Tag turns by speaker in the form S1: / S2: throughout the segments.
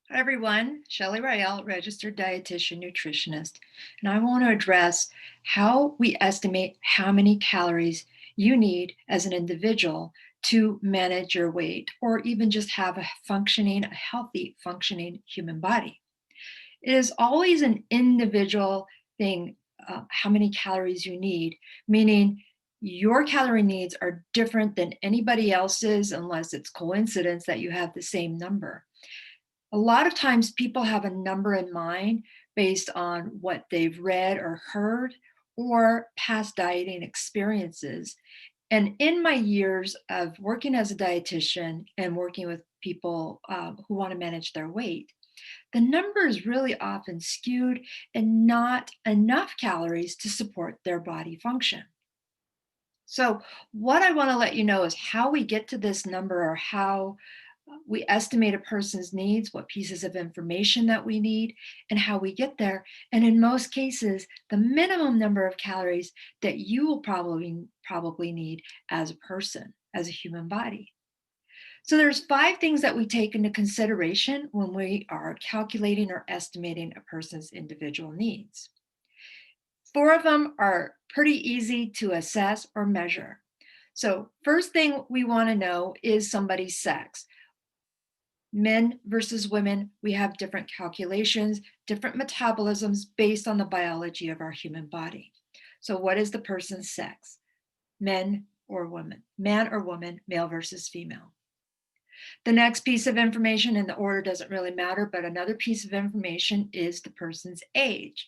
S1: Hi everyone, Shelley Rael, registered dietitian nutritionist, and I want to address how we estimate how many calories you need as an individual to manage your weight or even just have a healthy functioning human body. It is always an individual thing, how many calories you need, meaning your calorie needs are different than anybody else's unless it's coincidence that you have the same number. A lot of times people have a number in mind based on what they've read or heard or past dieting experiences. And in my years of working as a dietitian and working with people who want to manage their weight, the number is really often skewed and not enough calories to support their body function. So, what I want to let you know is how we get to this number or how we estimate a person's needs, what pieces of information that we need, and how we get there. And in most cases, the minimum number of calories that you will probably need as a person, as a human body. So there's 5 things that we take into consideration when we are calculating or estimating a person's individual needs. 4 of them are pretty easy to assess or measure. So first thing we want to know is somebody's sex. Men versus women, we have different calculations, different metabolisms based on the biology of our human body. So, what is the person's sex? Men or women? Man or woman, male versus female. The next piece of information, and the order doesn't really matter, but another piece of information is the person's age.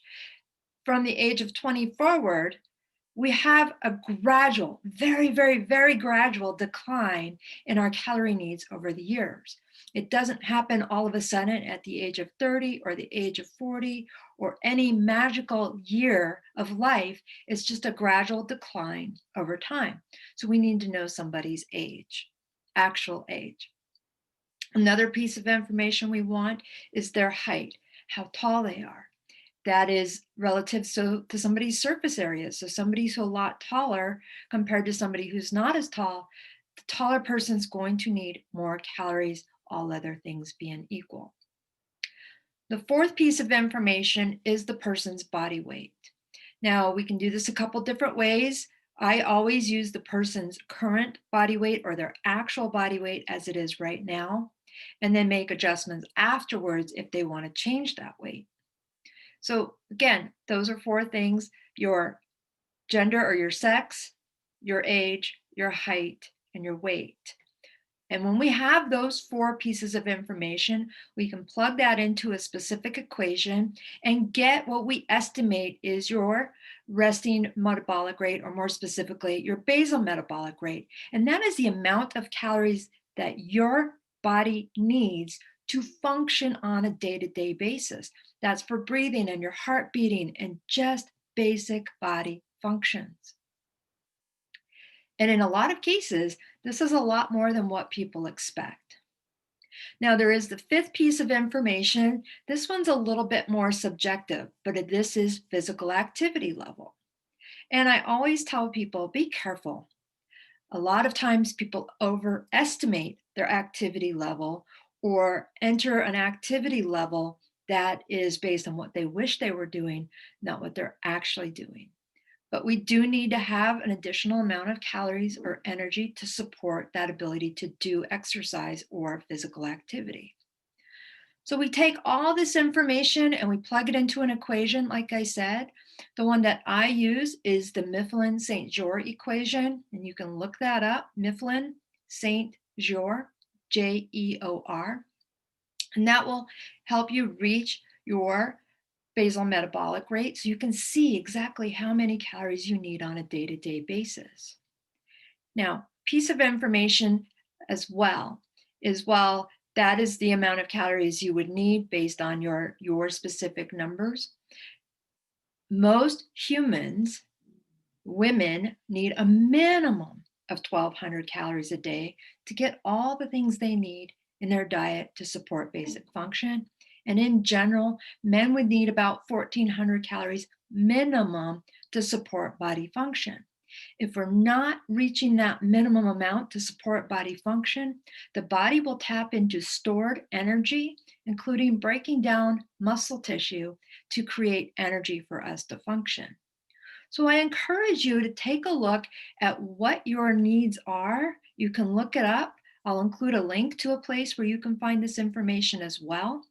S1: From the age of 20 forward, we have a gradual, very, very, very gradual decline in our calorie needs over the years. It doesn't happen all of a sudden at the age of 30 or the age of 40 or any magical year of life. It's just a gradual decline over time. So we need to know somebody's age, actual age. Another piece of information we want is their height, how tall they are. That is relative to somebody's surface area. So somebody who's a lot taller compared to somebody who's not as tall, the taller person's going to need more calories, all other things being equal. The fourth piece of information is the person's body weight. Now, we can do this a couple different ways. I always use the person's current body weight or their actual body weight as it is right now, and then make adjustments afterwards if they want to change that weight. So again, those are 4 things: your gender or your sex, your age, your height, and your weight. And when we have those 4 pieces of information, we can plug that into a specific equation and get what we estimate is your resting metabolic rate, or more specifically, your basal metabolic rate. And that is the amount of calories that your body needs to function on a day-to-day basis. That's for breathing and your heart beating and just basic body functions. And in a lot of cases, this is a lot more than what people expect. Now, there is the 5th piece of information. This one's a little bit more subjective, but this is physical activity level. And I always tell people, be careful. A lot of times people overestimate their activity level or enter an activity level that is based on what they wish they were doing, not what they're actually doing. But we do need to have an additional amount of calories or energy to support that ability to do exercise or physical activity. So we take all this information and we plug it into an equation, like I said. The one that I use is the Mifflin-St. Jeor equation, and you can look that up, Mifflin-St. Jeor, Jeor, and that will help you reach your basal metabolic rate so you can see exactly how many calories you need on a day-to-day basis. Now, piece of information as well is, well, that is the amount of calories you would need based on your specific numbers. Most humans, women, need a minimum of 1,200 calories a day to get all the things they need in their diet to support basic function. And in general, men would need about 1,400 calories minimum to support body function. If we're not reaching that minimum amount to support body function, the body will tap into stored energy including breaking down muscle tissue to create energy for us to function. So I encourage you to take a look at what your needs are. You can look it up. I'll include a link to a place where you can find this information as well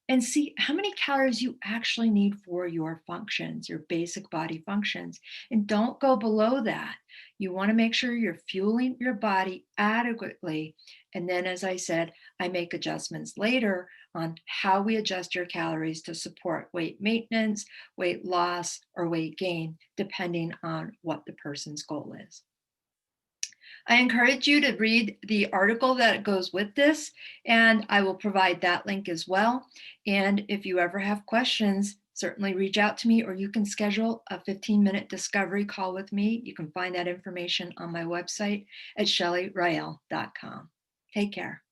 S1: and see how many calories you actually need for your functions, your basic body functions. And don't go below that. You want to make sure you're fueling your body adequately. And then, as I said, I make adjustments later on how we adjust your calories to support weight maintenance, weight loss, or weight gain, depending on what the person's goal is. I encourage you to read the article that goes with this, and I will provide that link as well. And if you ever have questions, certainly reach out to me, or you can schedule a 15-minute discovery call with me. You can find that information on my website at shellyrael.com. Take care.